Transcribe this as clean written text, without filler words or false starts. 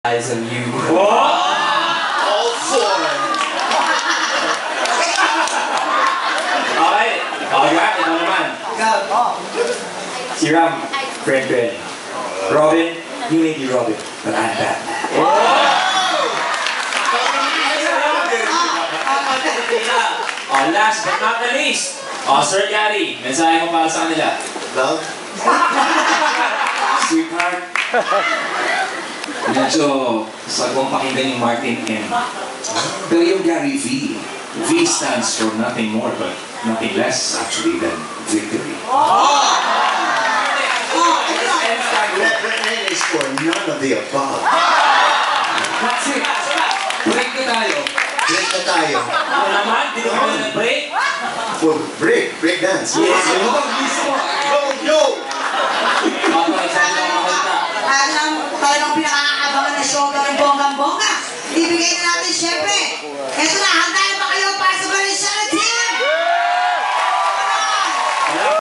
Eyes on you. All four. Okay. Alright, ito naman. Si Ram, friend. Robin, you may be Robin, but I'm Batman. Last but not the least, Sir Gary, mensahe mo para sa kanila. Love? Sweetheart. Medyo sagwang pakinggan yung Martin M. Pero yung Gary V. V stands for nothing more but nothing less actually than victory. N is for none of the above. That's it. Break na tayo. Break na tayo. Ano naman? Dito ka na break? For break dance. Yes.